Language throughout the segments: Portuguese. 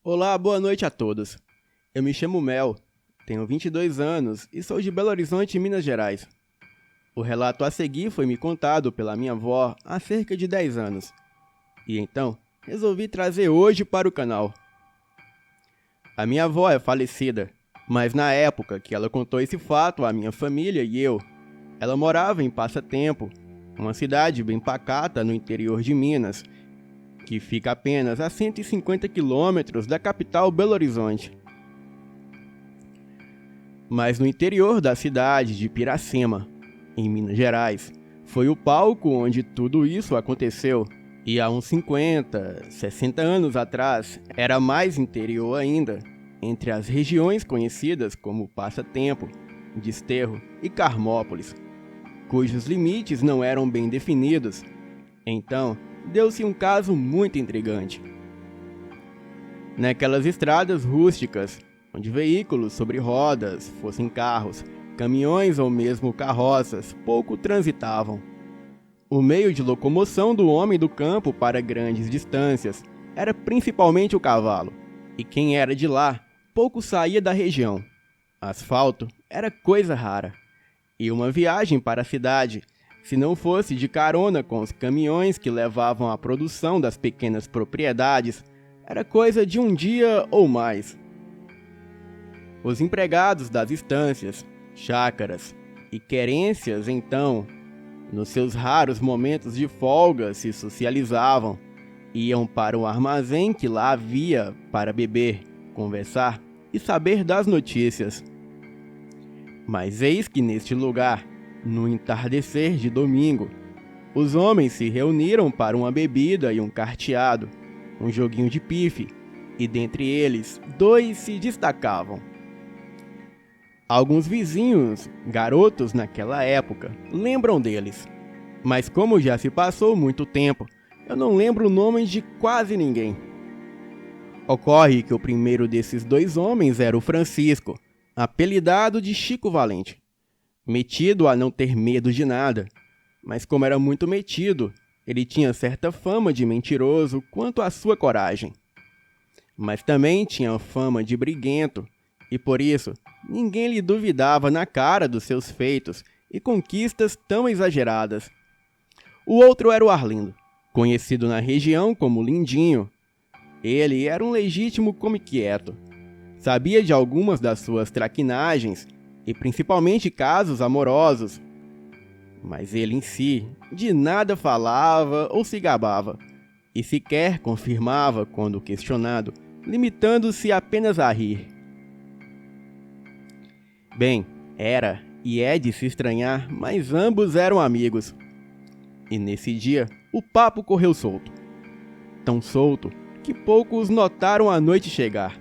Olá, boa noite a todos. Eu me chamo Mel, tenho 22 anos e sou de Belo Horizonte, Minas Gerais. O relato a seguir foi me contado pela minha avó há cerca de 10 anos. E então, resolvi trazer hoje para o canal. A minha avó é falecida, mas na época que ela contou esse fato à minha família e eu, ela morava em Passatempo, uma cidade bem pacata no interior de Minas, que fica apenas a 150 quilômetros da capital Belo Horizonte. Mas no interior da cidade de Piracema, em Minas Gerais, foi o palco onde tudo isso aconteceu. E há uns 50, 60 anos atrás, era mais interior ainda, entre as regiões conhecidas como Passatempo, Desterro e Carmópolis, cujos limites não eram bem definidos. Então, deu-se um caso muito intrigante. Naquelas estradas rústicas, onde veículos sobre rodas, fossem carros, caminhões ou mesmo carroças, pouco transitavam. O meio de locomoção do homem do campo para grandes distâncias era principalmente o cavalo, e quem era de lá pouco saía da região. Asfalto era coisa rara, e uma viagem para a cidade, se não fosse de carona com os caminhões que levavam a produção das pequenas propriedades, era coisa de um dia ou mais. Os empregados das estâncias, chácaras e querências, então, nos seus raros momentos de folga, se socializavam, iam para o armazém que lá havia para beber, conversar e saber das notícias. Mas eis que neste lugar, no entardecer de domingo, os homens se reuniram para uma bebida e um carteado, um joguinho de pife, e dentre eles, dois se destacavam. Alguns vizinhos, garotos naquela época, lembram deles, mas como já se passou muito tempo, eu não lembro o nome de quase ninguém. Ocorre que o primeiro desses dois homens era o Francisco, apelidado de Chico Valente. Metido a não ter medo de nada, mas como era muito metido, ele tinha certa fama de mentiroso quanto à sua coragem. Mas também tinha fama de briguento, e por isso ninguém lhe duvidava na cara dos seus feitos e conquistas tão exageradas. O outro era o Arlindo, conhecido na região como Lindinho. Ele era um legítimo come-quieto. Sabia de algumas das suas traquinagens, e principalmente casos amorosos. Mas ele em si, de nada falava ou se gabava, e sequer confirmava quando questionado, limitando-se apenas a rir. Bem, era e é de se estranhar, mas ambos eram amigos. E nesse dia, o papo correu solto. Tão solto que poucos notaram a noite chegar.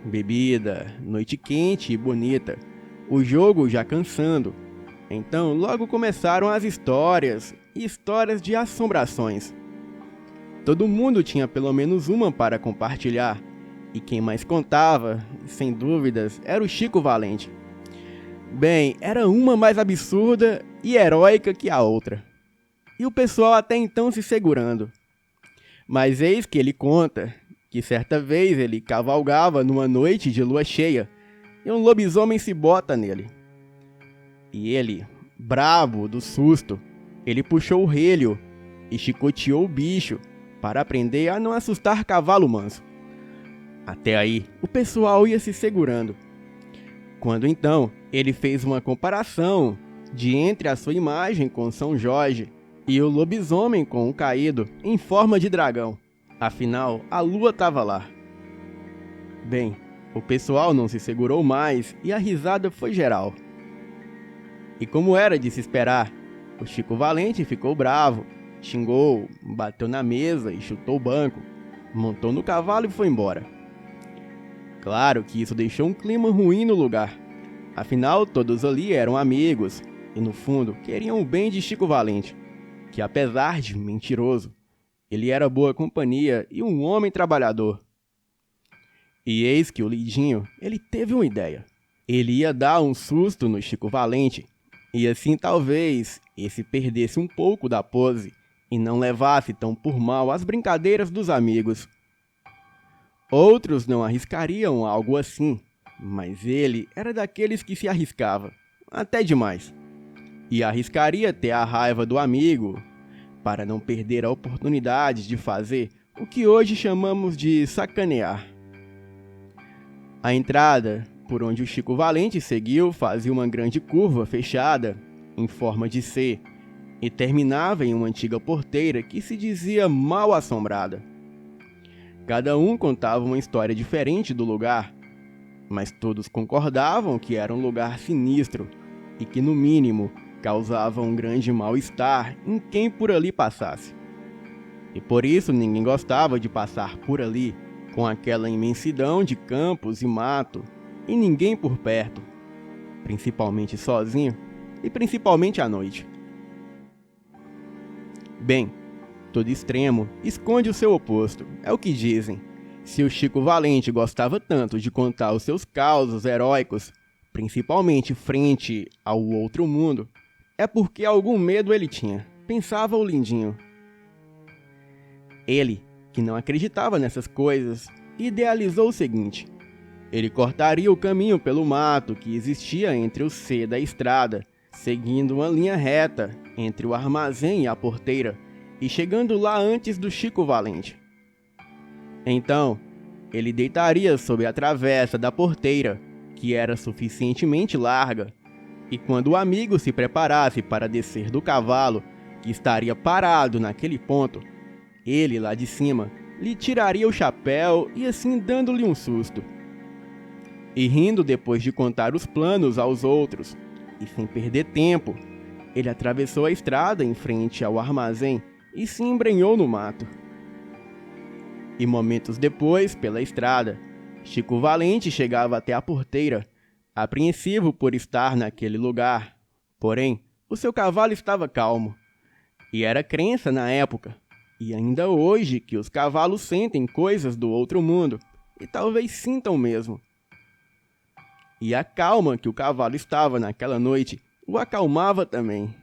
Bebida, noite quente e bonita, o jogo já cansando. Então logo começaram as histórias de assombrações. Todo mundo tinha pelo menos uma para compartilhar, e quem mais contava, sem dúvidas, era o Chico Valente. Bem, era uma mais absurda e heróica que a outra. E o pessoal até então se segurando. Mas eis que ele conta que certa vez ele cavalgava numa noite de lua cheia e um lobisomem se bota nele. E ele, bravo do susto, ele puxou o relho e chicoteou o bicho para aprender a não assustar cavalo manso. Até aí, o pessoal ia se segurando. Quando então, ele fez uma comparação de entre a sua imagem com São Jorge e o lobisomem com o caído em forma de dragão. Afinal, a lua estava lá. Bem, o pessoal não se segurou mais e a risada foi geral. E como era de se esperar, o Chico Valente ficou bravo, xingou, bateu na mesa e chutou o banco, montou no cavalo e foi embora. Claro que isso deixou um clima ruim no lugar. Afinal, todos ali eram amigos e, no fundo, queriam o bem de Chico Valente, que apesar de mentiroso, ele era boa companhia e um homem trabalhador. E eis que o Lidinho, ele teve uma ideia. Ele ia dar um susto no Chico Valente, e assim talvez esse perdesse um pouco da pose e não levasse tão por mal as brincadeiras dos amigos. Outros não arriscariam algo assim, mas ele era daqueles que se arriscava, até demais, e arriscaria ter a raiva do amigo para não perder a oportunidade de fazer o que hoje chamamos de sacanear. A entrada por onde o Chico Valente seguiu fazia uma grande curva fechada, em forma de C, e terminava em uma antiga porteira que se dizia mal assombrada. Cada um contava uma história diferente do lugar, mas todos concordavam que era um lugar sinistro e que, no mínimo, causava um grande mal-estar em quem por ali passasse. E por isso ninguém gostava de passar por ali, com aquela imensidão de campos e mato, e ninguém por perto, principalmente sozinho e principalmente à noite. Bem, todo extremo esconde o seu oposto, é o que dizem. Se o Chico Valente gostava tanto de contar os seus causos heróicos, principalmente frente ao outro mundo, é porque algum medo ele tinha, pensava o Lindinho. Ele, que não acreditava nessas coisas, idealizou o seguinte: ele cortaria o caminho pelo mato que existia entre o C da estrada, seguindo uma linha reta entre o armazém e a porteira, e chegando lá antes do Chico Valente. Então, ele deitaria sob a travessa da porteira, que era suficientemente larga, e quando o amigo se preparasse para descer do cavalo, que estaria parado naquele ponto, ele, lá de cima, lhe tiraria o chapéu e assim dando-lhe um susto. E rindo depois de contar os planos aos outros, e sem perder tempo, ele atravessou a estrada em frente ao armazém e se embrenhou no mato. E momentos depois, pela estrada, Chico Valente chegava até a porteira, apreensivo por estar naquele lugar. Porém, o seu cavalo estava calmo. E era crença na época, e ainda hoje, que os cavalos sentem coisas do outro mundo, e talvez sintam mesmo. E a calma que o cavalo estava naquela noite o acalmava também.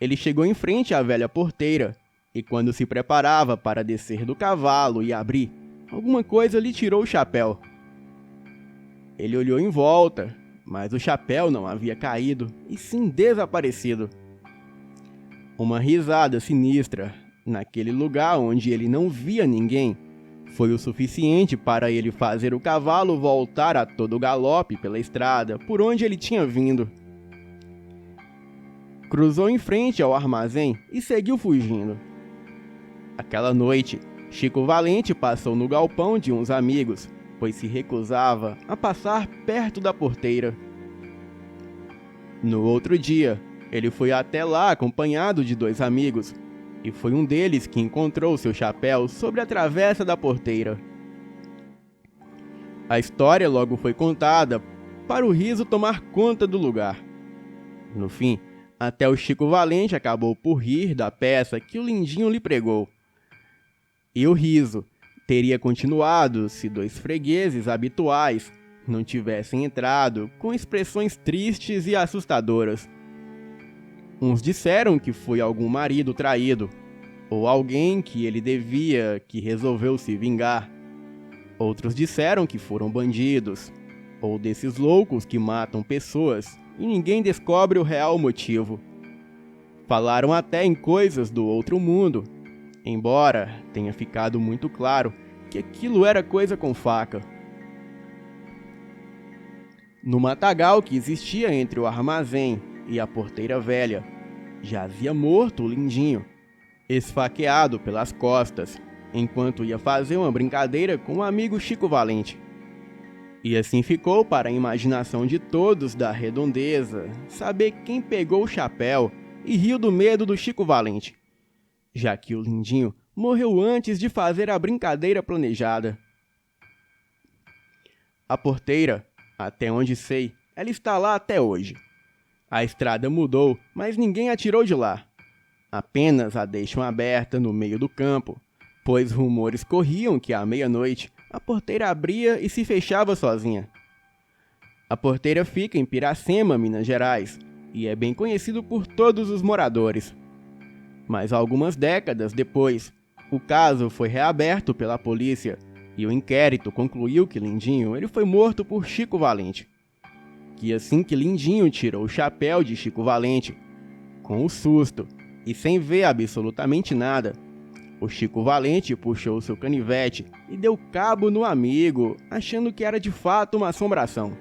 Ele chegou em frente à velha porteira, e quando se preparava para descer do cavalo e abrir, alguma coisa lhe tirou o chapéu. Ele olhou em volta, mas o chapéu não havia caído, e sim desaparecido. Uma risada sinistra, naquele lugar onde ele não via ninguém, foi o suficiente para ele fazer o cavalo voltar a todo galope pela estrada por onde ele tinha vindo. Cruzou em frente ao armazém e seguiu fugindo. Aquela noite, Chico Valente passou no galpão de uns amigos, pois se recusava a passar perto da porteira. No outro dia, ele foi até lá acompanhado de 2 amigos, e foi um deles que encontrou seu chapéu sobre a travessa da porteira. A história logo foi contada para o riso tomar conta do lugar. No fim, até o Chico Valente acabou por rir da peça que o Lindinho lhe pregou. E o riso teria continuado se 2 fregueses habituais não tivessem entrado com expressões tristes e assustadoras. Uns disseram que foi algum marido traído, ou alguém que ele devia que resolveu se vingar. Outros disseram que foram bandidos, ou desses loucos que matam pessoas e ninguém descobre o real motivo. Falaram até em coisas do outro mundo, embora tenha ficado muito claro que aquilo era coisa com faca. No matagal que existia entre o armazém e a porteira velha, jazia morto o Lindinho, esfaqueado pelas costas, enquanto ia fazer uma brincadeira com o amigo Chico Valente. E assim ficou para a imaginação de todos da redondeza saber quem pegou o chapéu e riu do medo do Chico Valente, já que o Lindinho morreu antes de fazer a brincadeira planejada. A porteira, até onde sei, ela está lá até hoje. A estrada mudou, mas ninguém a tirou de lá. Apenas a deixam aberta no meio do campo, pois rumores corriam que à meia-noite a porteira abria e se fechava sozinha. A porteira fica em Piracema, Minas Gerais, e é bem conhecido por todos os moradores. Mas algumas décadas depois, o caso foi reaberto pela polícia e o inquérito concluiu que Lindinho ele foi morto por Chico Valente. Que assim que Lindinho tirou o chapéu de Chico Valente, com o susto e sem ver absolutamente nada, o Chico Valente puxou seu canivete e deu cabo no amigo, achando que era de fato uma assombração.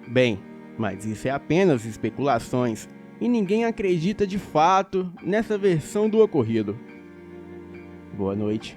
Bem, mas isso é apenas especulações e ninguém acredita de fato nessa versão do ocorrido. Boa noite.